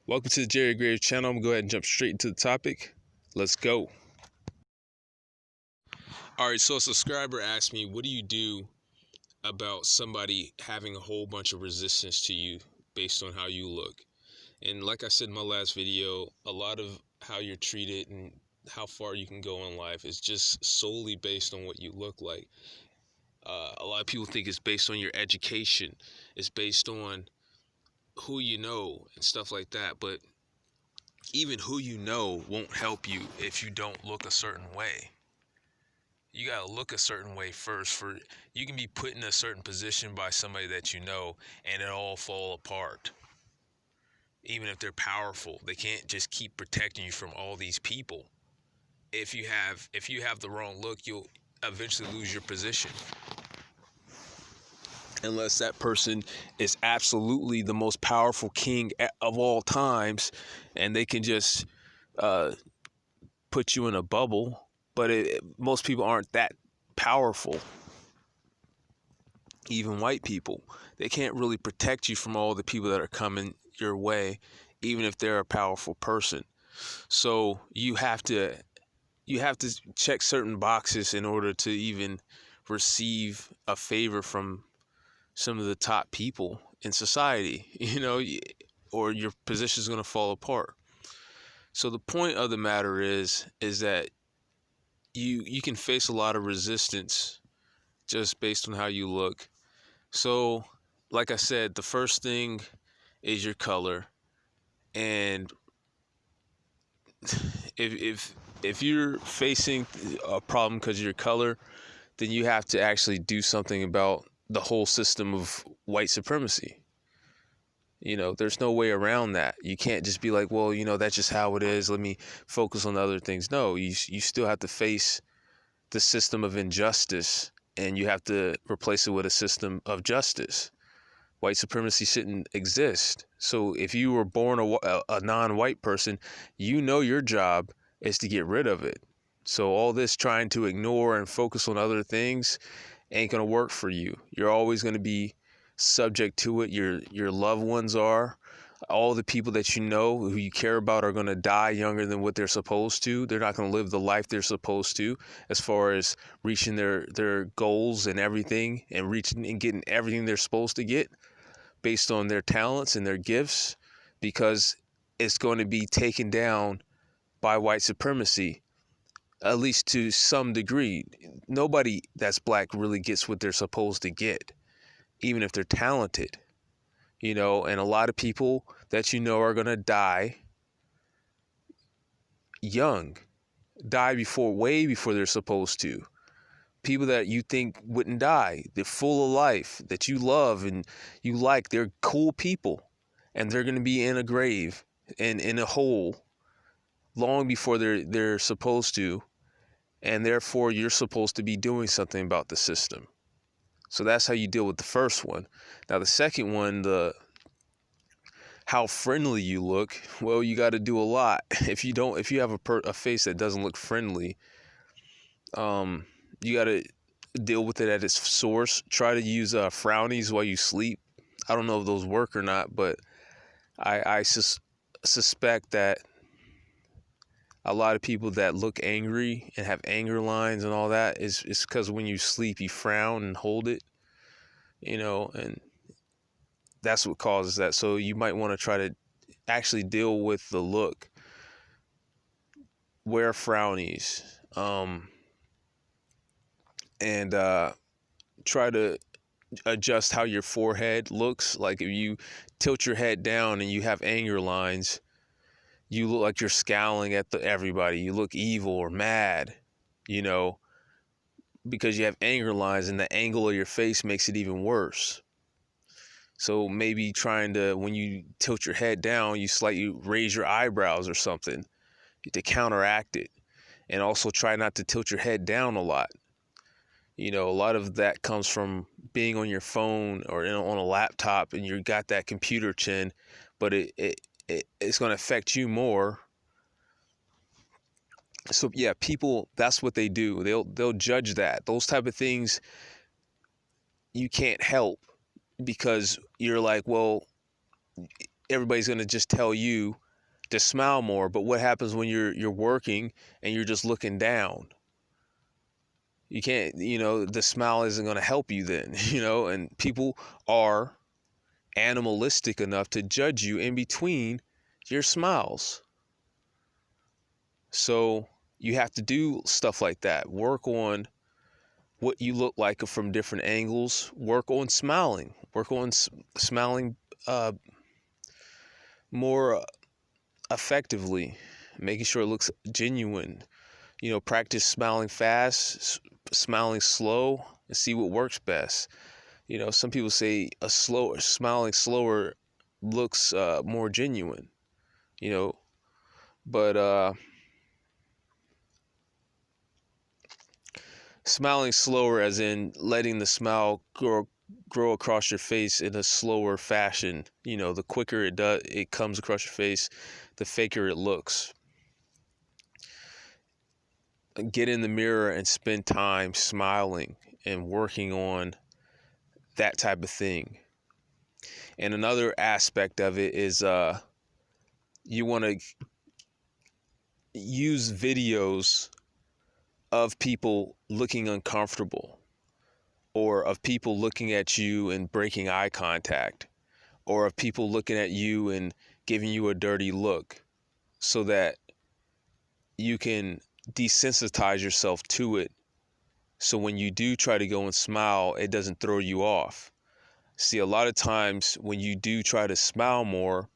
Welcome to the Jerry Graves channel. I'm going to go ahead and jump straight into the topic. Let's go. All right, so a subscriber asked me, what do you do about somebody having a whole bunch of resistance to you based on how you look? And like I said in my last video, a lot of how you're treated and how far you can go in life is just solely based on what you look like. A lot of people think it's based on your education. It's based on who you know and stuff like that. But even who you know won't help you if you don't look a certain way. You gotta look a certain way first. You can be put in a certain position by somebody that you know and it all fall apart. Even if they're powerful, they can't just keep protecting you from all these people. If you have the wrong look, you'll eventually lose your position. Unless that person is absolutely the most powerful king of all times and they can just put you in a bubble. But most people aren't that powerful. Even white people, they can't really protect you from all the people that are coming your way, even if they're a powerful person. So you have to check certain boxes in order to even receive a favor from some of the top people in society, or your position is going to fall apart. So the point of the matter is that you can face a lot of resistance just based on how you look. So, like I said, the first thing is your color. And if you're facing a problem because of your color, then you have to actually do something about the whole system of white supremacy. There's no way around that. You can't just be like, well, that's just how it is. Let me focus on other things. No, you still have to face the system of injustice, and you have to replace it with a system of justice. White supremacy shouldn't exist. So if you were born a non-white person, your job is to get rid of it. So all this trying to ignore and focus on other things ain't going to work for you. You're always going to be subject to it. Your loved ones are. All the people that you know who you care about are going to die younger than what they're supposed to. They're not going to live the life they're supposed to as far as reaching their goals and everything, and reaching and getting everything they're supposed to get based on their talents and their gifts, because it's going to be taken down by white supremacy, at least to some degree. Nobody that's black really gets what they're supposed to get, even if they're talented. And a lot of people that are going to die young, die way before they're supposed to. People that you think wouldn't die, they're full of life, that you love and you like, they're cool people, and they're going to be in a grave and in a hole long before they're supposed to, and therefore you're supposed to be doing something about the system. So that's how you deal with the first one. Now the second one, how friendly you look, well, you got to do a lot. If you have a face that doesn't look friendly, you got to deal with it at its source. Try to use frownies while you sleep. I don't know if those work or not, but I suspect that a lot of people that look angry and have anger lines and all that is because when you sleep, you frown and hold it, and that's what causes that. So you might want to try to actually deal with the look. Wear frownies, and try to adjust how your forehead looks. Like if you tilt your head down and you have anger lines, you look like you're scowling at everybody. You look evil or mad, because you have anger lines, and the angle of your face makes it even worse. So maybe when you tilt your head down, you slightly raise your eyebrows or something to counteract it. And also try not to tilt your head down a lot. A lot of that comes from being on your phone or on a laptop, and you got that computer chin, but it's going to affect you more. So yeah, people, that's what they do. They'll judge that. Those type of things you can't help, because you're like, well, everybody's going to just tell you to smile more. But what happens when you're working and you're just looking down? You can't, the smile isn't going to help you then, and people are animalistic enough to judge you in between your smiles. So you have to do stuff like that. Work on what you look like from different angles. Work on smiling. Work on smiling more effectively, making sure it looks genuine. Practice smiling fast, smiling slow, and see what works best. Some people say smiling slower looks more genuine, but smiling slower, as in letting the smile grow across your face in a slower fashion. The quicker it comes across your face, the faker it looks. Get in the mirror and spend time smiling and working on that type of thing. And another aspect of it is you want to use videos of people looking uncomfortable, or of people looking at you and breaking eye contact, or of people looking at you and giving you a dirty look, so that you can desensitize yourself to it. So when you do try to go and smile, it doesn't throw you off. See, a lot of times when you do try to smile more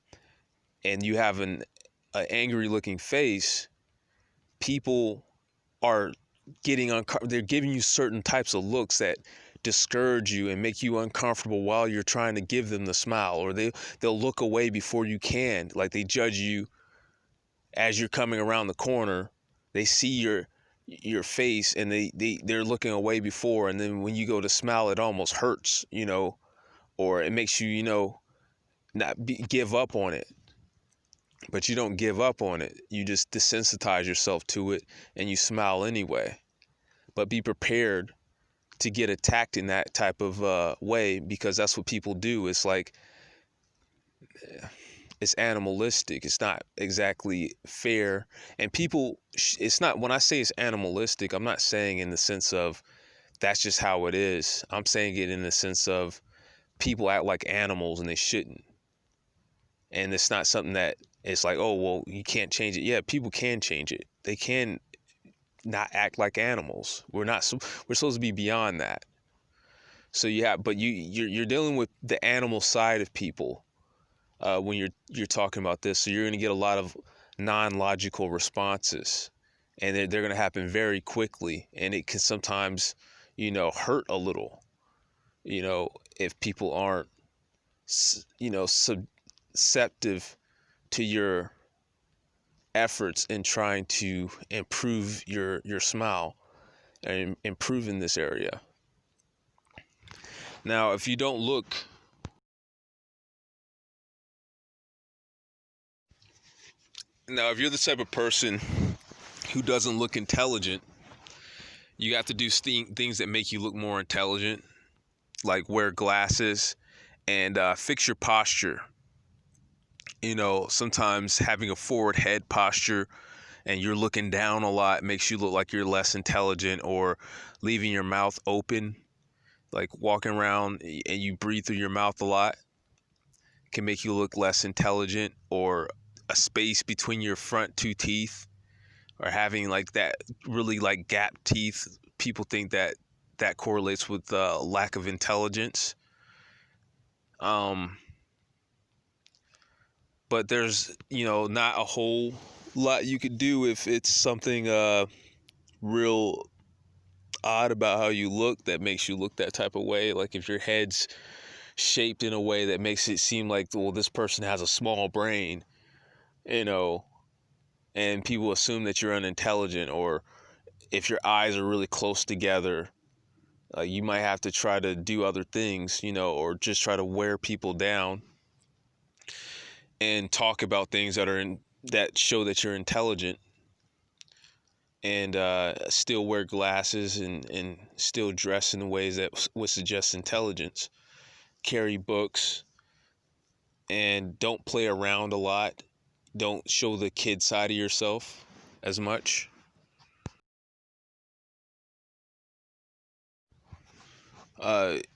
and you have an angry looking face, people are they're giving you certain types of looks that discourage you and make you uncomfortable while you're trying to give them the smile, or they'll look away before you can, like they judge you as you're coming around the corner. They see your face and they're looking away before, and then when you go to smile, it almost hurts, or it makes you, give up on it. But you don't give up on it. You just desensitize yourself to it and you smile anyway. But be prepared to get attacked in that type of way, because that's what people do. It's like, it's animalistic. It's not exactly fair. And people, it's not, when I say it's animalistic, I'm not saying in the sense of that's just how it is. I'm saying it in the sense of people act like animals and they shouldn't. And it's not something that it's like, oh, well, you can't change it. Yeah, people can change it. They can not act like animals. We're supposed to be beyond that. So but you're dealing with the animal side of people when you're talking about this. So you're going to get a lot of non-logical responses, and they're going to happen very quickly, and it can sometimes, hurt a little, if people aren't, receptive to your efforts in trying to improve your smile and improve in this area. Now, if you don't look, if you're the type of person who doesn't look intelligent, you have to do things that make you look more intelligent, like wear glasses and fix your posture. Sometimes having a forward head posture and you're looking down a lot makes you look like you're less intelligent, or leaving your mouth open, like walking around and you breathe through your mouth a lot, can make you look less intelligent, or a space between your front two teeth, or having like that really like gap teeth. People think that correlates with lack of intelligence. But there's, not a whole lot you could do if it's something real odd about how you look that makes you look that type of way. Like if your head's shaped in a way that makes it seem like, well, this person has a small brain, and people assume that you're unintelligent. Or if your eyes are really close together, you might have to try to do other things, or just try to wear people down and talk about things that show that you're intelligent, and still wear glasses and still dress in ways that would suggest intelligence, carry books, and don't play around a lot. Don't show the kid side of yourself as much.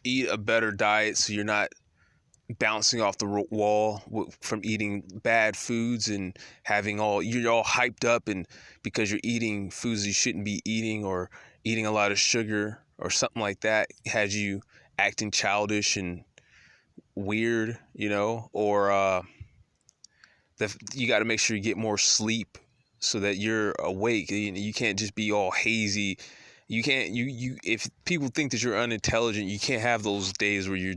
Eat a better diet so you're not bouncing off the wall from eating bad foods and you're all hyped up, and because you're eating foods you shouldn't be eating, or eating a lot of sugar or something like that has you acting childish and weird, or you got to make sure you get more sleep so that you're awake. You can't just be all hazy. You can't if people think that you're unintelligent, you can't have those days where you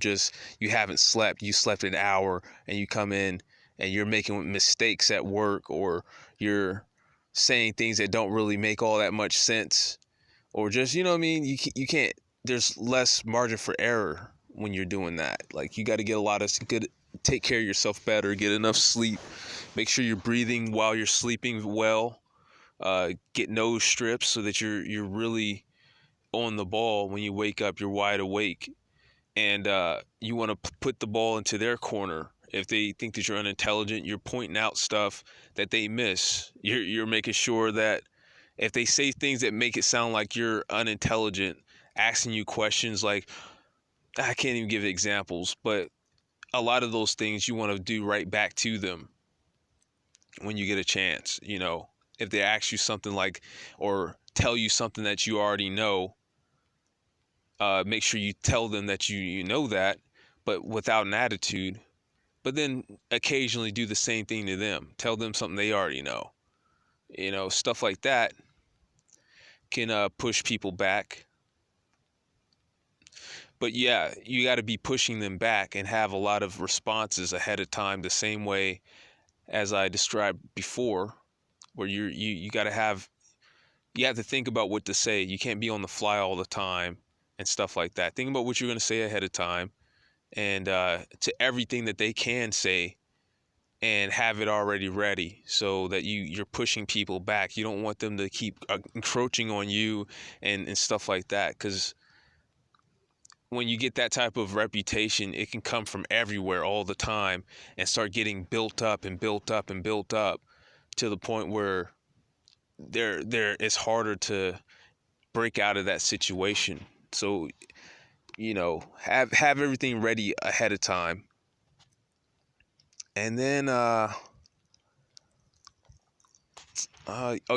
haven't slept. You slept an hour and you come in and you're making mistakes at work, or you're saying things that don't really make all that much sense, or just, you know what I mean? You can't, there's less margin for error when you're doing that. Like, you got to get take care of yourself better, get enough sleep, make sure you're breathing while you're sleeping well. Get nose strips so that you're really on the ball. When you wake up, you're wide awake, and you want to put the ball into their corner. If they think that you're unintelligent, you're pointing out stuff that they miss. You're making sure that if they say things that make it sound like you're unintelligent, asking you questions like, I can't even give examples, but a lot of those things you want to do right back to them when you get a chance. If they ask you something like, or tell you something that you already know, make sure you tell them that you know that, but without an attitude. But then occasionally do the same thing to them. Tell them something they already know. Stuff like that can push people back. But yeah, you got to be pushing them back and have a lot of responses ahead of time, the same way as I described before, where you got to have to think about what to say. You can't be on the fly all the time and stuff like that. Think about what you're going to say ahead of time, and to everything that they can say, and have it already ready so that you're pushing people back. You don't want them to keep encroaching on you and stuff like that, because when you get that type of reputation, it can come from everywhere all the time and start getting built up and built up and built up to the point where it's harder to break out of that situation. So, have everything ready ahead of time. And then oh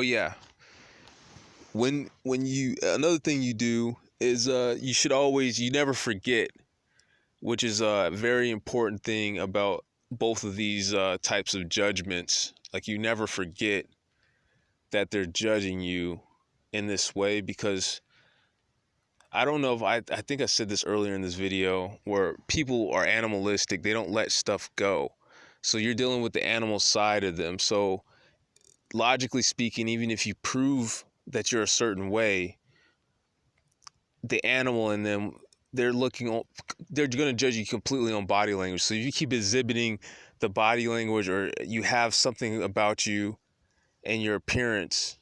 yeah, when you another thing you do is you never forget, which is a very important thing about both of these types of judgments. Like, you never forget that they're judging you in this way, because I don't know if I think I said this earlier in this video, where people are animalistic. They don't let stuff go. So you're dealing with the animal side of them. So logically speaking, even if you prove that you're a certain way, the animal in them, they're going to judge you completely on body language. So if you keep exhibiting the body language, or you have something about you and your appearance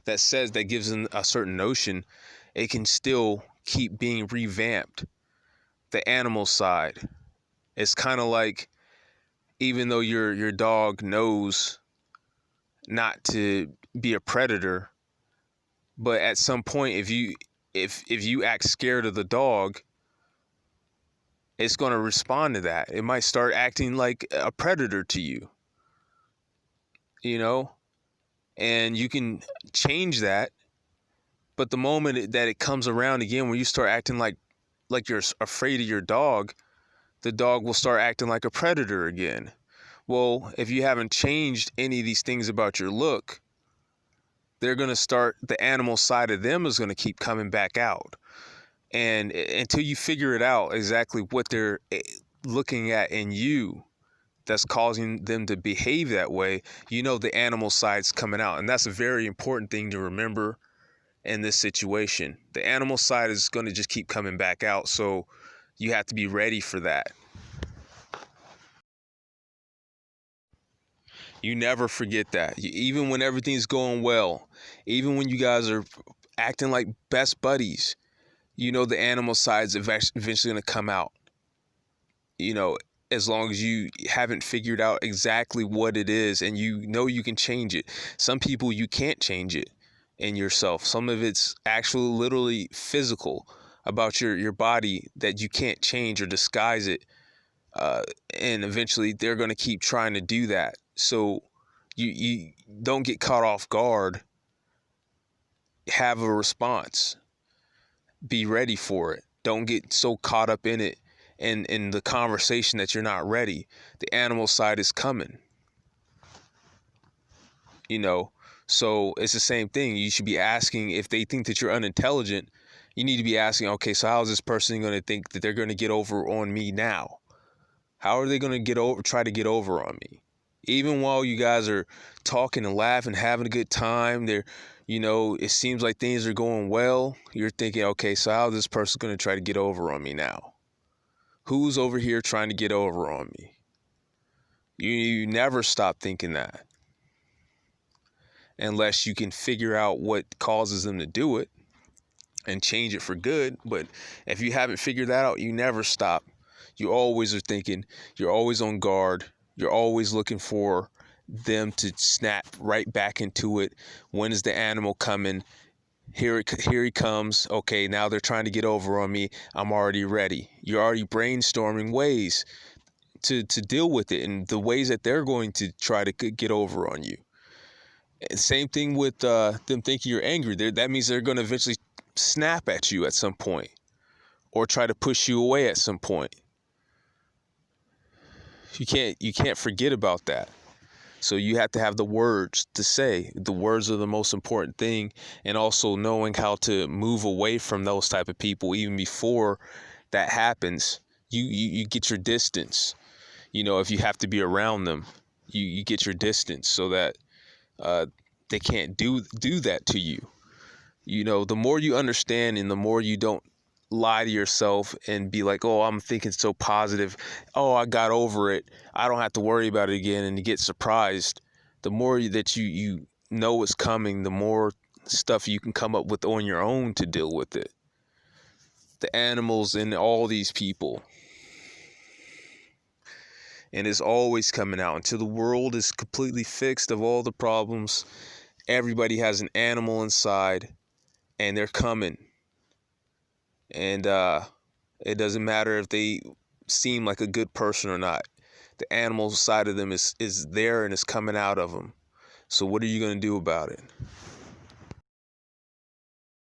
that gives them a certain notion, it can still keep being revamped. The animal side, it's kind of like, even though your dog knows not to be a predator, but at some point, if you act scared of the dog, it's going to respond to that. It might start acting like a predator to you, and you can change that. But the moment that it comes around again, when you start acting like you're afraid of your dog, the dog will start acting like a predator again. Well, if you haven't changed any of these things about your look, the animal side of them is going to keep coming back out. And until you figure it out exactly what they're looking at in you that's causing them to behave that way, the animal side's coming out. And that's a very important thing to remember in this situation. The animal side is going to just keep coming back out. So you have to be ready for that. You never forget that. Even when everything's going well, even when you guys are acting like best buddies, the animal side's eventually going to come out. you know, as long as you haven't figured out exactly what it is and you know you can change it. Some people, you can't change it in yourself. Some of it's actually literally physical about your body that you can't change or disguise it. Uh, and eventually they're going to keep trying to do that. So you don't get caught off guard. Have a response. Be ready for it. Don't get so caught up in it and in the conversation that you're not ready. The animal side is coming. You know, so it's the same thing. You should be asking, if they think that you're unintelligent, you need to be asking, okay, so how is this person going to think that they're going to get over on me now? How are they going to try to get over on me? Even while you guys are talking and laughing, having a good time, it seems like things are going well. You're thinking, okay, so how is this person going to try to get over on me now? Who's over here trying to get over on me? You never stop thinking that, unless you can figure out what causes them to do it and change it for good. But if you haven't figured that out, you never stop. You always are thinking, you're always on guard. You're always looking for them to snap right back into it. When is the animal coming? Here he comes. Okay, now they're trying to get over on me. I'm already ready. You're already brainstorming ways to deal with it and the ways that they're going to try to get over on you. And same thing with them thinking you're angry. That means they're going to eventually snap at you at some point or try to push you away at some point. You can't forget about that. So you have to have the words to say. The words are the most important thing, and also knowing how to move away from those type of people even before that happens. You get your distance. If you have to be around them, you get your distance so that they can't do that to you. The more you understand and the more you don't lie to yourself and be like, oh, I'm thinking so positive. Oh, I got over it. I don't have to worry about it again, and you get surprised. The more that you know it's coming, the more stuff you can come up with on your own to deal with it. The animals and all these people. And it's always coming out until the world is completely fixed of all the problems. Everybody has an animal inside, and they're coming. And it doesn't matter if they seem like a good person or not. The animal side of them is there and is coming out of them. So what are you going to do about it?